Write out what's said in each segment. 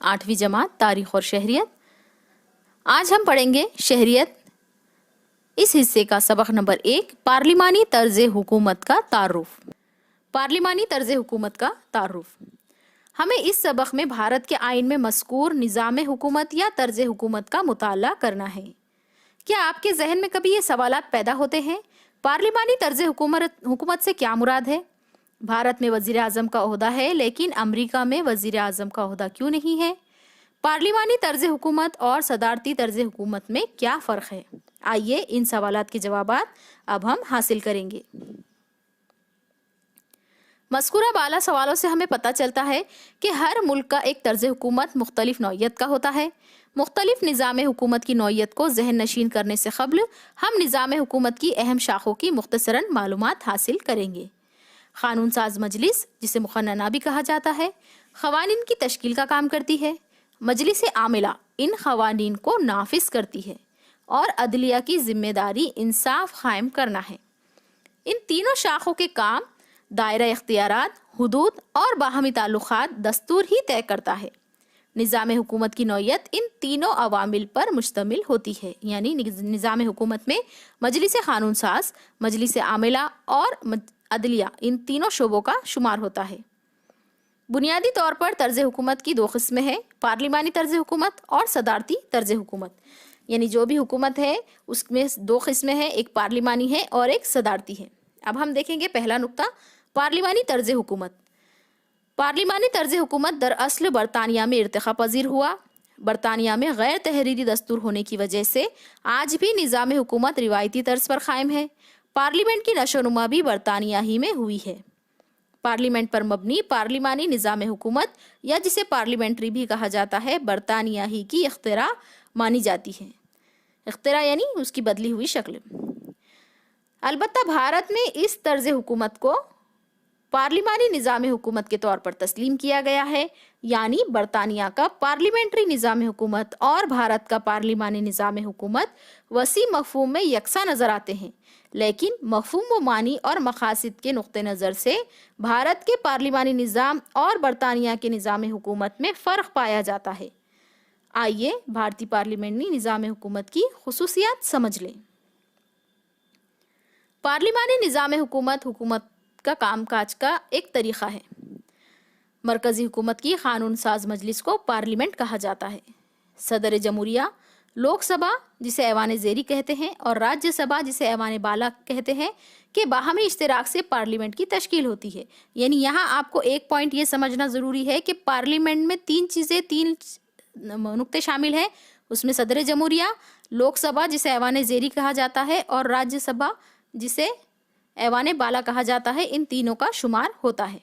8वीं जमात तारीख और शहरियत। आज हम पढ़ेंगे शहरियत। इस हिस्से का सबक नंबर 1, पार्लिमानी तर्ज हुकूमत का तारुफ। पार्लिमानी तर्ज हुकूमत का तारुफ। हमें इस सबक में भारत के आइन में मज़कूर निज़ाम हुकूमत या तर्ज हुकूमत का मुताला करना है। क्या आपके जहन में कभी ये सवालात पैदा होते हैं? पार्लिमानी तर्ज हुकूमत से क्या मुराद है? भारत में वज़ीर आज़म का ओहदा है, लेकिन अमरीका में वज़ीर आज़म का ओहदा क्यों नहीं है? पार्लिमानी तर्ज हुकूमत और सदारती तर्ज हुकूमत में क्या फ़र्क है? आइए इन सवालात के जवाबात अब हम हासिल करेंगे। मज़कूरा बाला सवालों से हमें पता चलता है कि हर मुल्क का एक तर्ज हुकूमत मुख्तलिफ नौइयत का होता है। मुख्तलिफ निज़ाम हुकूमत की नौइयत को जहन नशीन करने से क़ब्ल हम निज़ाम हुकूमत की अहम शाखों की मुख्तसरन मालूमात हासिल करेंगे। क़ानून साज मजलिस, जिसे मुखन्नना भी कहा जाता है, क़वानीन की तश्कील का काम करती है। मजलिस आमिला इन क़वानीन को नाफिज करती है और अदलिया की जिम्मेदारी इंसाफ कायम करना है। इन तीनों शाखों के काम दायरा इख्तियारात, हुदूद और बाहमी ताल्लुकात दस्तूर ही तय करता है। निज़ाम हुकूमत की नौइयत इन तीनों अवामिल पर मुश्तमिल होती है, यानी निज़ाम हुकूमत में मजलिस क़ानून साज, मजलिस आमिला और अदलिया इन तीनों शोबों का शुमार होता है। बुनियादी तौर पर तर्ज हुकूमत की 2 किस्में हैं, पार्लिमानी तर्ज हुकूमत और सदारती तर्ज हुकूमत। यानी जो भी हुकूमत है उसमें 2 किस्में हैं, एक पार्लिमानी है और एक सदारती है। अब हम देखेंगे पहला नुक्ता, पार्लिमानी तर्ज हुकूमत। पार्लिमानी तर्ज हुकूमत दरअसल बरतानिया में इर्तिक़ा पजीर हुआ। बरतानिया में गैर तहरीरी दस्तूर होने की वजह से आज भी निज़ाम हुकूमत रिवायती तर्ज पर कायम है। पार्लियामेंट की नशोनुमा भी बरतानिया ही में हुई है। पार्लियामेंट पर मबनी पार्लिमानी निज़ाम हुकूमत, या जिसे पार्लियामेंट्री भी कहा जाता है, बरतानिया ही की इख्तिरा मानी जाती है। इख्तिरा यानी उसकी बदली हुई शक्ल। अलबत्ता भारत में इस तर्ज हुकूमत को पार्लिमानी निज़ाम हुकूमत के तौर पर तस्लीम किया गया है, यानी बरतानिया का पार्लियामेंट्री निज़ाम हुकूमत और भारत का पार्लिमानी निज़ाम हुकूमत वसी मफ़हूम में यकसा नज़र आते हैं, लेकिन मफ़हूम व मानी और मक़ासिद के नुक़्ते नज़र से भारत के पार्लिमानी निज़ाम और बरतानिया के निज़ाम हुकूमत में फ़र्क पाया जाता है। आइए भारतीय पार्लियामेंट्री निज़ाम हुकूमत की खुसूसियात समझ लें। पार्लिमानी निज़ाम हुकूमत हुकूमत का कामकाज का एक तरीक़ा है। मरकज़ी हुकूमत की क़ानून साज मजलिस को पार्लियामेंट कहा जाता है। सदर जमहूरिया, लोकसभा जिसे ऐवान ज़ेरी कहते हैं और राज्यसभा जिसे ऐवान बाला कहते हैं के बाहमी इश्तिराक से पार्लियामेंट की तश्कील होती है। यानी यहाँ आपको एक पॉइंट ये समझना ज़रूरी है कि पार्लियामेंट में 3 नुक्ते शामिल हैं। उसमें सदर जमहूरिया, लोकसभा जिसे ऐवान ज़ेरी कहा जाता है और राज्यसभा जिसे ऐवान बाला कहा जाता है, इन तीनों का शुमार होता है।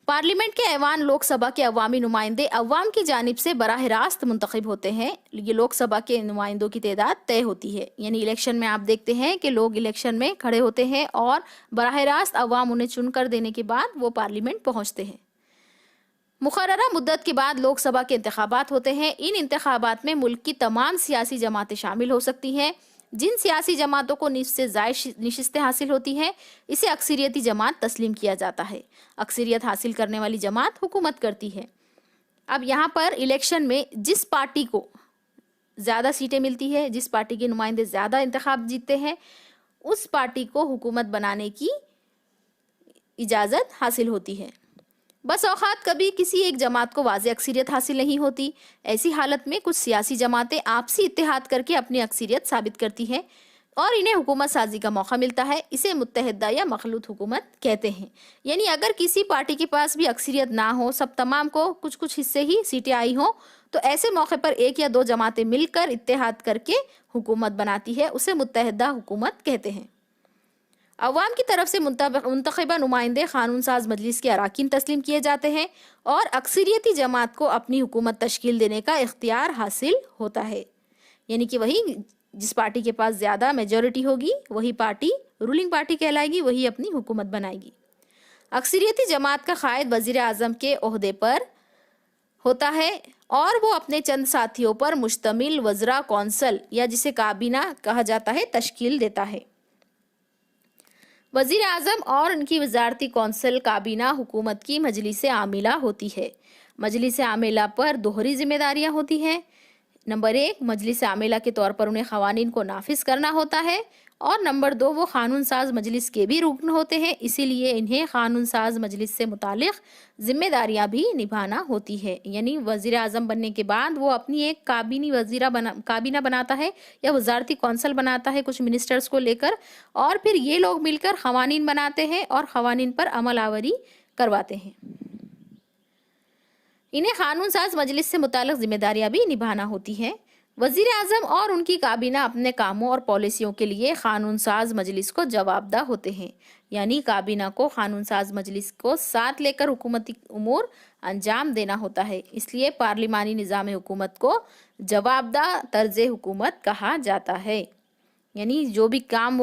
पार्लियामेंट के ऐवान लोकसभा के अवामी नुमाइंदे अवाम की जानिब से बराह रास्त मुंतखब होते हैं। ये लोकसभा के नुमाइंदों की तादाद तय होती है, यानी इलेक्शन में आप देखते हैं कि लोग इलेक्शन में खड़े होते हैं और बराह रास्त अवाम उन्हें चुनकर देने के बाद वो पार्लियामेंट पहुँचते हैं। मुकर्ररा मुद्दत के बाद लोकसभा के इंतखाबात होते हैं। इन इंतखाबात में मुल्क की तमाम सियासी जमातें शामिल हो सकती हैं। जिन सियासी जमातों को निस्फ से ज़ायद नशिस्तें हासिल होती हैं, इसे अक्सरियती जमात तस्लीम किया जाता है। अक्सरियत हासिल करने वाली जमात हुकूमत करती है। अब यहाँ पर इलेक्शन में जिस पार्टी को ज़्यादा सीटें मिलती है, जिस पार्टी के नुमाइंदे ज़्यादा इंतखाब जीतते हैं, उस पार्टी को हुकूमत बनाने की इजाज़त हासिल होती है। बस औक़ात कभी किसी एक जमात को वाज़ेह अक्सरियत हासिल नहीं होती। ऐसी हालत में कुछ सियासी जमातें आपसी इत्तेहाद करके अपनी अक्सरियत साबित करती हैं और इन्हें हुकूमत साजी का मौका मिलता है। इसे मुत्तहिदा या मखलूत हुकूमत कहते हैं। यानी अगर किसी पार्टी के पास भी अक्सरियत ना हो, सब तमाम को कुछ कुछ हिस्से ही सीटें आई हों, तो ऐसे मौके पर 1 या 2 जमातें मिलकर इत्तेहाद करके हुकूमत बनाती है, उसे मुत्तहिदा हुकूमत कहते हैं। अवाम की तरफ से मुंतखबा नुमाइंदे क़ानून साज मजलिस के अराकीन तस्लीम किए जाते हैं और अक्सरियती जमात को अपनी हुकूमत तश्कील देने का इख्तियार हासिल होता है। यानी कि वही जिस पार्टी के पास ज़्यादा मेजॉरिटी होगी वही पार्टी रूलिंग पार्टी कहलाएगी, वही अपनी हुकूमत बनाएगी। अक्सरियती जमात का क़ायद वज़ीर आज़म के ओहदे पर होता है और वो अपने चंद साथियों पर मुश्तमिल वज़रा कौंसल, या जिसे काबीना कहा जाता है, तश्कील देता है। वज़ीर आज़म और उनकी वज़ारती कौंसिल काबीना हुकूमत की मजलिस आमिला होती है। मजलिस आमिला पर दोहरी जिम्मेदारियां होती हैं। नंबर 1, मजलिस आमिला के तौर पर उन्हें क़वानीन को नाफिज करना होता है, और नंबर 2, वो क़ानून साज मजलिस के भी रुकन होते हैं, इसीलिए इन्हें क़ानून साज मजलिस से मुतालिक जिम्मेदारियां भी निभाना होती है। यानी वज़ीर आज़म बनने के बाद वो अपनी एक काबीना बनाता है या वजारती कौंसल बनाता है कुछ मिनिस्टर्स को लेकर, और फिर ये लोग मिलकर क़वानीन बनाते हैं और क़वानीन पर अमल आवरी करवाते हैं। इन्हें क़ानून साज मजलिस से मुताल्लिक़ जिम्मेदारियां भी निभाना होती हैं। वज़ीर आज़म और उनकी काबीना अपने कामों और पॉलिसियों के लिए क़ानून साज मजलिस को जवाबदा होते हैं। यानी काबीना को क़ानून साज मजलिस को साथ लेकर हुकूमती उमूर अंजाम देना होता है, इसलिए पार्लिमानी निज़ाम हुकूमत को जवाबदा तर्ज हुकूमत कहा जाता है। यानी जो भी काम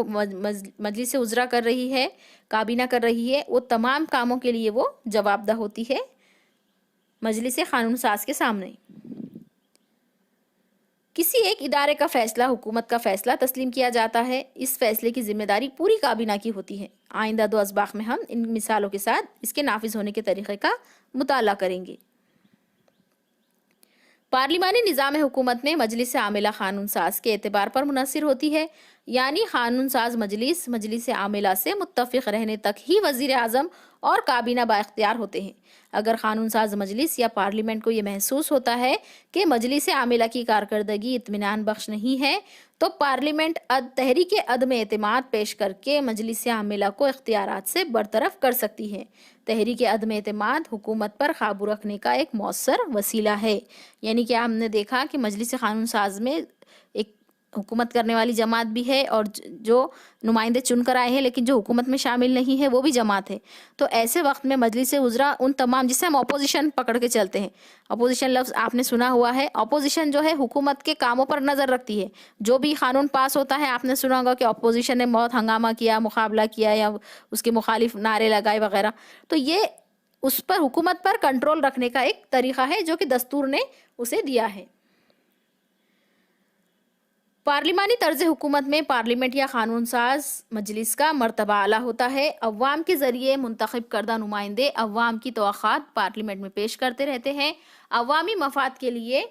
मजलिस उज़रा कर रही है, काबीना कर रही है, वो तमाम कामों के लिए वो जवाबदा होती है मजलिस क़ानून साज के सामने। किसी एक इदारे का फैसला हुकूमत का फैसला तस्लीम किया जाता है, इस फैसले की जिम्मेदारी पूरी काबीना की होती है। आइंदा 2 असबाक़ में हम इन मिसालों के साथ इसके नाफिज होने के तरीक़े का मुताला करेंगे। पार्लिमानी निज़ाम हुकूमत में मजलिस आमिला क़ानून साज के एतबार पर मुनहसर होती है, यानी क़ानून साज मजलिस आमिला से मुत्तफ़िक़ रहने तक ही वज़ीर आज़म और काबीना बाइख्तियार होते हैं। अगर क़ानून साज मजलिस या पार्लियामेंट को ये महसूस होता है कि मजलिस आमिला की कारकर्दगी इत्मीनान बख्श नहीं है, तो पार्लियामेंट तहरीक अदम एतमाद पेश करके मजलिस आमिला को इख्तियारात से बरतरफ कर सकती है। तहरीक अदम एतमाद हुकूमत पर काबू रखने का एक मौसर वसीला है। यानी कि हमने देखा कि मजलिस क़ानून साज में एक हुकूमत करने वाली जमात भी है और जो नुमाइंदे चुन कर आए हैं लेकिन जो हुकूमत में शामिल नहीं है वो भी जमात है। तो ऐसे वक्त में मजलिस उज़रा उन तमाम, जिसे हम अपोजिशन पकड़ के चलते हैं, अपोजिशन लफ्ज़ आपने सुना हुआ है। अपोजिशन जो है हुकूमत के कामों पर नज़र रखती है। जो भी कानून पास होता है, आपने सुना होगा कि अपोजिशन ने बहुत हंगामा किया, मुकाबला किया या उसके मुखालिफ नारे लगाए वगैरह। तो ये उस पर हुकूमत पर कंट्रोल रखने का एक तरीक़ा है जो कि दस्तूर ने उसे दिया है। पार्लिमानी तर्ज हुकूमत में पार्लियामेंट या क़ानून साज मजलिस का मर्तबा आला होता है। अव्वाम के ज़रिए मुंतखब करदा नुमाइंदे अव्वाम की तवक्कात पार्लियामेंट में पेश करते रहते हैं। अवामी मफाद के लिए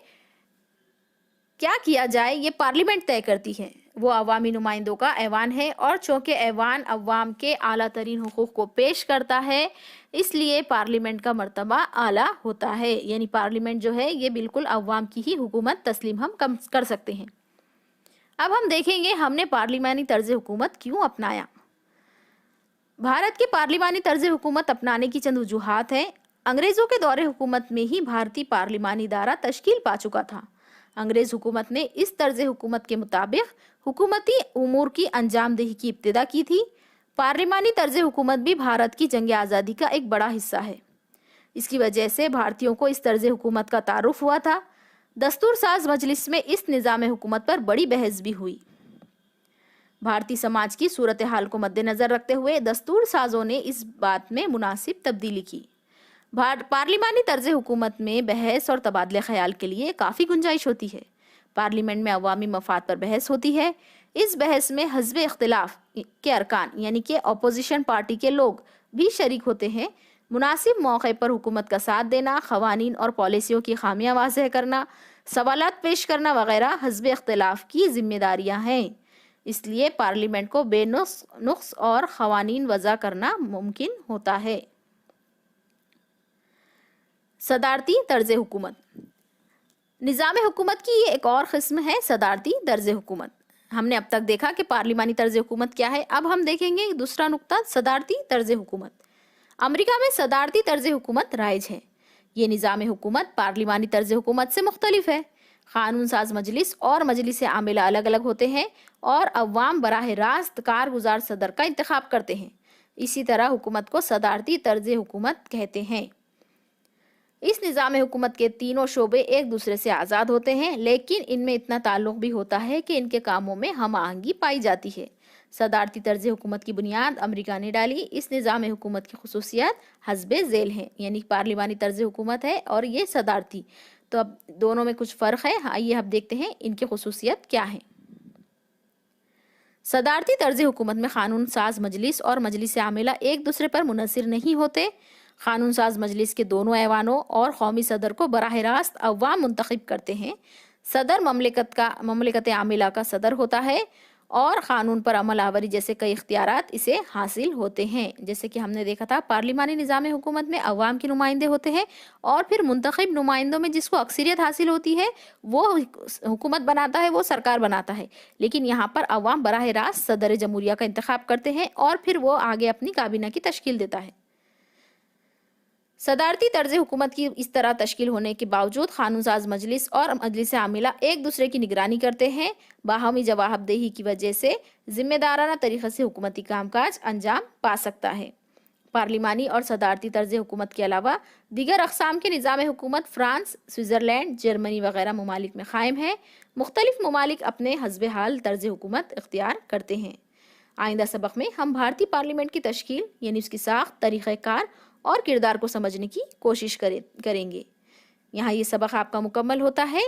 क्या किया जाए ये पार्लियामेंट तय करती है। वो अवामी नुमाइंदों का ऐवान है, और चूँकि ऐवान अव्वाम के आला तरीन हुकूक़ को पेश करता है, इसलिए पार्लियामेंट का मर्तबा आला होता है। यानी पार्लियामेंट जो है ये बिल्कुल अव्वाम की ही हुकूमत तस्लीम हम कम कर सकते हैं। अब हम देखेंगे हमने पार्लिमानी तर्ज हुकूमत क्यों अपनाया। भारत के पार्लिमानी तर्ज हुकूमत अपनाने की चंद वजूहात हैं। अंग्रेज़ों के दौरे हुकूमत में ही भारतीय पार्लिमानी इदारा तश्कील पा चुका था। अंग्रेज़ हुकूमत ने इस तर्ज हुकूमत के मुताबिक हुकूमती उमूर की अंजामदेही की इब्तिदा की थी। पार्लिमानी तर्ज हुकूमत भी भारत की जंग आज़ादी का एक बड़ा हिस्सा है। इसकी वजह से भारतीयों को इस तर्ज हुकूमत का तारुफ हुआ था। दस्तूर साज मजलिस में इस निज़ाम हुकूमत पर बड़ी बहस भी हुई। भारतीय समाज की सूरत हाल को मद्देनज़र रखते हुए दस्तूर साजों ने इस बात में मुनासिब तब्दीली की। पार्लिमानी तर्ज हुकूमत में बहस और तबादले ख्याल के लिए काफ़ी गुंजाइश होती है। पार्लियामेंट में अवामी मफाद पर बहस होती है। इस बहस में हज़्ब इख्तिलाफ के अरकान यानी कि अपोजिशन पार्टी के लोग भी शरीक होते हैं। मुनासिब मौके पर हुकूमत का साथ देना, क़वानीन और पॉलिसियों की खामियां वाज़ेह करना, सवालात पेश करना वगैरह हज़्ब इख्तिलाफ की जिम्मेदारियां हैं। इसलिए पार्लियामेंट को बेनुक्स और क़वानीन वज़ा करना मुमकिन होता है। सदारती तर्ज हुकूमत। निज़ाम हुकूमत की ये एक और किस्म है, सदारती तर्ज हुकूमत। हमने अब तक देखा कि पार्लिमानी तर्ज हुकूमत क्या है। अब हम देखेंगे दूसरा नुक्ता, सदारती तर्ज हुकूमत। अमेरिका में सदारती तर्ज हुकूमत राइज है। ये निज़ाम हुकूमत पार्लिमानी तर्ज हुकूमत से मुख्तलिफ है। क़ानून साज मजलिस और मजलिस आमिला अलग अलग होते हैं और अव्वाम बराह रास्त कारगुजार सदर का इंतखाब करते हैं। इसी तरह हुकूमत को सदारती तर्ज हुकूमत कहते हैं। इस निज़ाम हुकूमत के तीनों शोबे एक दूसरे से आज़ाद होते हैं, लेकिन इनमें इतना ताल्लुक़ भी होता है कि इनके कामों में हम आहंगी पाई जाती है। सदारती तर्ज हुकूमत की बुनियाद अमेरिका ने डाली। इस निज़ाम हुकूमत की खुसूसियात हस्बे ज़ेल हैं, यानी पार्लिमानी तर्ज हुकूमत है और ये सदारती। तो अब दोनों में कुछ फ़र्क है। आइए अब देखते हैं इनकी खुसूसियत क्या है। सदारती तर्ज हुकूमत में क़ानून साज मजलिस और मजलिस आमिला एक दूसरे पर मुनहसर नहीं होते। قانون ساز مجلس کے دونوں ایوانوں اور قومی صدر کو براہ راست عوام منتخب کرتے ہیں۔ صدر مملکت عاملہ کا صدر ہوتا ہے اور قانون پر عمل آوری جیسے کئی اختیارات اسے حاصل ہوتے ہیں۔ جیسے کہ ہم نے دیکھا تھا پارلیمانی نظام حکومت میں عوام کے نمائندے ہوتے ہیں اور پھر منتخب نمائندوں میں جس کو اکثریت حاصل ہوتی ہے وہ حکومت بناتا ہے، وہ سرکار بناتا ہے، لیکن یہاں پر عوام براہ راست صدر جمہوریہ کا انتخاب کرتے ہیں اور پھر وہ آگے اپنی کابینہ کی تشکیل دیتا ہے۔ صدارتی طرز حکومت کی اس طرح تشکیل ہونے کے باوجود قانون ساز مجلس اور مجلس عاملہ ایک دوسرے کی نگرانی کرتے ہیں۔ باہمی جواب دہی کی وجہ سے ذمہ دارانہ طریقے سے حکومتی کام کاج انجام پا سکتا ہے۔ پارلیمانی اور صدارتی طرز حکومت کے علاوہ دیگر اقسام کے نظام حکومت فرانس، سوئٹزرلینڈ، جرمنی وغیرہ ممالک میں قائم ہے۔ مختلف ممالک اپنے حسب حال طرز حکومت اختیار کرتے ہیں۔ آئندہ سبق میں ہم بھارتی پارلیمنٹ کی تشکیل یعنی اس کی ساخت، طریقہ کار اور کردار کو سمجھنے کی کوشش کریں گے۔ یہاں یہ سبق آپ کا مکمل ہوتا ہے۔